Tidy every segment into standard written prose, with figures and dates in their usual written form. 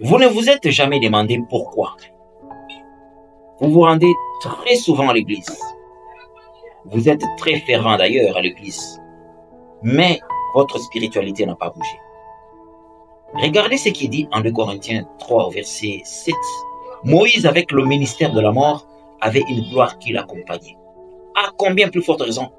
Vous ne vous êtes jamais demandé pourquoi. Vous vous rendez très souvent à l'église. Vous êtes très fervent d'ailleurs à l'église. Mais votre spiritualité n'a pas bougé. Regardez ce qui est dit en 2 Corinthiens 3 au verset 7. Moïse, avec le ministère de la mort, avait une gloire qui l'accompagnait. À combien plus forte raison,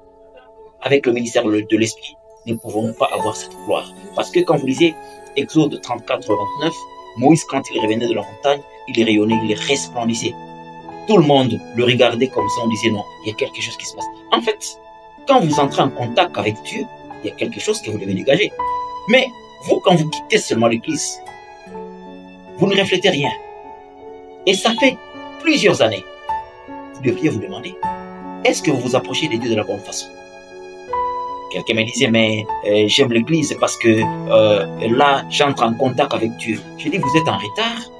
avec le ministère de l'Esprit, ne pouvons pas avoir cette gloire? Parce que quand vous lisez Exode 34, 29, Moïse, quand il revenait de la montagne, il rayonnait, il resplendissait. Tout le monde le regardait comme ça, on disait non, il y a quelque chose qui se passe. En fait, quand vous entrez en contact avec Dieu, il y a quelque chose que vous devez dégager. Mais vous, quand vous quittez seulement l'église, vous ne reflétez rien. Et ça fait plusieurs années. Vous devriez vous demander, est-ce que vous vous approchez de Dieu de la bonne façon? Quelqu'un me disait, mais j'aime l'église parce que là, j'entre en contact avec Dieu. Je dis, vous êtes en retard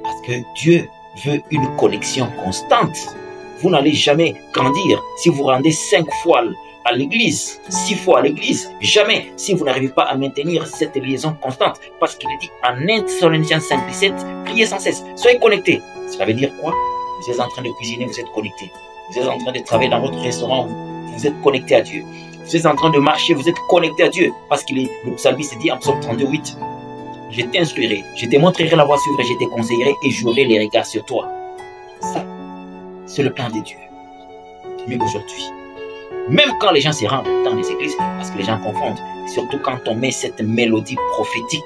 parce que Dieu veut une connexion constante. Vous n'allez jamais grandir si vous rendez 5 fois à l'église, 6 fois à l'église. Jamais si vous n'arrivez pas à maintenir cette liaison constante. Parce qu'il est dit en 1 Thessaloniciens 5, 17, priez sans cesse, soyez connectés. Ça veut dire quoi? Vous êtes en train de cuisiner, vous êtes connectés. Vous êtes en train de travailler dans votre restaurant, vous êtes connecté à Dieu. Vous êtes en train de marcher, vous êtes connecté à Dieu. Parce que le psalmiste dit en psaume 32, 8, je t'instruirai, je te montrerai la voie à suivre, je te conseillerai et j'aurai les regards sur toi. Ça, c'est le plan de Dieu. Mais aujourd'hui, même quand les gens se rendent dans les églises, parce que les gens confondent, surtout quand on met cette mélodie prophétique,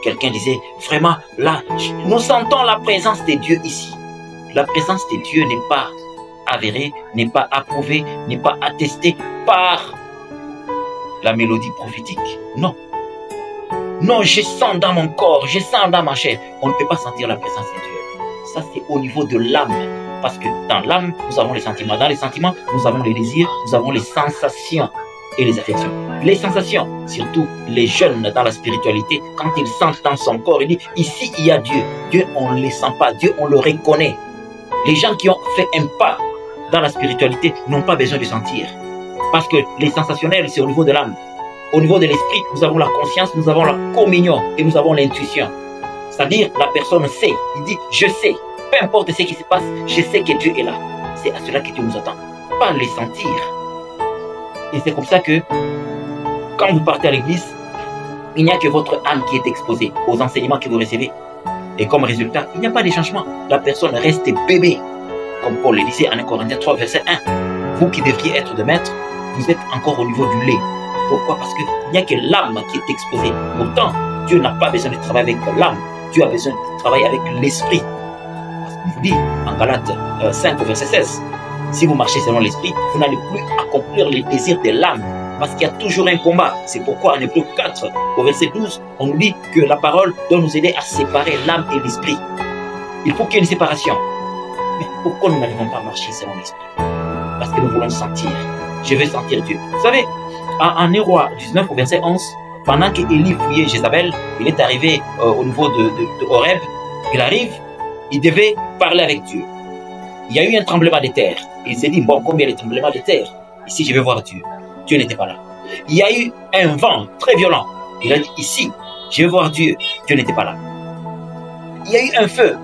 quelqu'un disait, vraiment, là, nous sentons la présence de Dieu ici. La présence de Dieu n'est pas avérée, n'est pas approuvée, n'est pas attestée par la mélodie prophétique. Non. Non, je sens dans mon corps, je sens dans ma chair. On ne peut pas sentir la présence de Dieu. Ça, c'est au niveau de l'âme. Parce que dans l'âme, nous avons les sentiments. Dans les sentiments, nous avons les désirs, nous avons les sensations et les affections. Les sensations, surtout les jeunes dans la spiritualité, quand ils sentent dans son corps, ils disent, ici, il y a Dieu. Dieu, on ne le sent pas. Dieu, on le reconnaît. Les gens qui ont fait un pas dans la spiritualité n'ont pas besoin de sentir. Parce que les sensationnels, c'est au niveau de l'âme. Au niveau de l'esprit, nous avons la conscience, nous avons la communion et nous avons l'intuition. C'est-à-dire, la personne sait. Il dit, je sais. Peu importe ce qui se passe, je sais que Dieu est là. C'est à cela que Dieu nous attend. Pas les sentir. Et c'est comme ça que, quand vous partez à l'église, il n'y a que votre âme qui est exposée aux enseignements que vous recevez. Et comme résultat, il n'y a pas de changement. La personne reste bébé. Comme Paul le disait en 1 Corinthiens 3, verset 1. Vous qui devriez être de maître, vous êtes encore au niveau du lait. Pourquoi? Parce qu'il n'y a que l'âme qui est exposée. Pourtant, Dieu n'a pas besoin de travailler avec l'âme. Dieu a besoin de travailler avec l'esprit. Parce qu'il vous dit en Galates 5, verset 16, si vous marchez selon l'esprit, vous n'allez plus accomplir les désirs de l'âme. Parce qu'il y a toujours un combat. C'est pourquoi en Hébreux 4, au verset 12, on nous dit que la parole doit nous aider à séparer l'âme et l'esprit. Il faut qu'il y ait une séparation. Mais pourquoi nous n'arrivons pas à marcher selon l'esprit? Parce que nous voulons sentir. Je veux sentir Dieu. Vous savez, en Hébreux 19, au verset 11, pendant qu'Élie fouillait Jézabel, il est arrivé au niveau de Horeb. Il arrive, il devait parler avec Dieu. Il y a eu un tremblement de terre. Il s'est dit, bon, combien de tremblements de terre? Ici, je vais voir Dieu. Dieu n'était pas là. Il y a eu un vent très violent. Il a dit, ici, je vais voir Dieu. Dieu n'était pas là. Il y a eu un feu.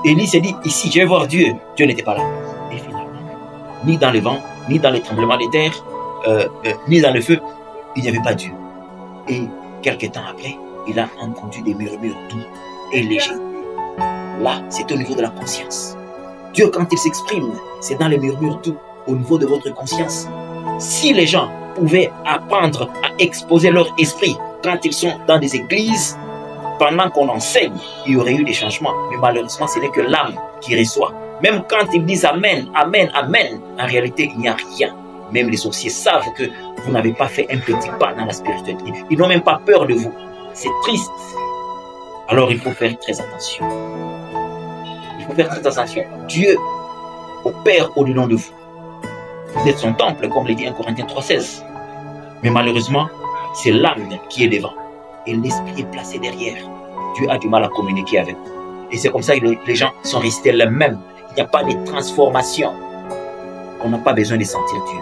Élie s'est dit, ici, je vais voir Dieu. Dieu n'était pas là. Et finalement, ni dans le vent, ni dans les tremblements de terre, ni dans le feu, il n'y avait pas Dieu. Et quelques temps après, il a entendu des murmures doux et légers. Là, c'est au niveau de la conscience. Dieu, quand il s'exprime, c'est dans les murmures doux, au niveau de votre conscience. Si les gens pouvaient apprendre à exposer leur esprit quand ils sont dans des églises, pendant qu'on enseigne, il y aurait eu des changements. Mais malheureusement, ce n'est que l'âme qui reçoit. Même quand ils disent Amen, Amen, Amen, en réalité, il n'y a rien. Même les sorciers savent que vous n'avez pas fait un petit pas dans la spiritualité. Ils n'ont même pas peur de vous. C'est triste. Alors, il faut faire très attention. Il faut faire très attention. Dieu opère au-dedans de vous. Vous êtes son temple, comme le dit 1 Corinthiens 3,16. Mais malheureusement, c'est l'âme qui est devant. Et l'esprit est placé derrière. Dieu a du mal à communiquer avec vous. Et c'est comme ça que les gens sont restés les mêmes. Il n'y a pas de transformation. On n'a pas besoin de sentir Dieu.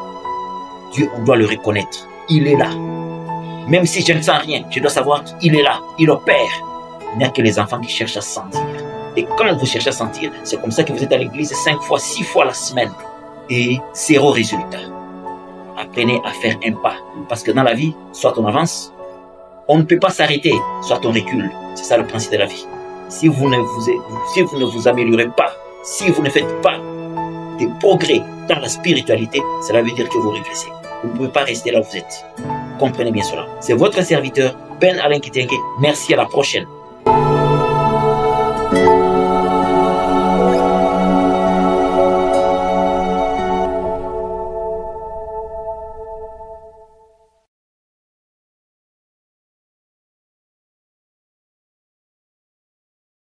Dieu, on doit le reconnaître. Il est là. Même si je ne sens rien, je dois savoir qu'il est là. Il opère. Il n'y a que les enfants qui cherchent à sentir. Et quand vous cherchez à sentir, c'est comme ça que vous êtes à l'église 5 fois, 6 fois la semaine. Et 0 résultat. Apprenez à faire un pas. Parce que dans la vie, soit on avance, on ne peut pas s'arrêter, soit on recule. C'est ça le principe de la vie. Si vous ne vous améliorez pas, si vous ne faites pas des progrès dans la spiritualité, cela veut dire que vous régressez. Vous ne pouvez pas rester là où vous êtes. Comprenez bien cela. C'est votre serviteur, Ben Alain Kitenge. Merci, à la prochaine.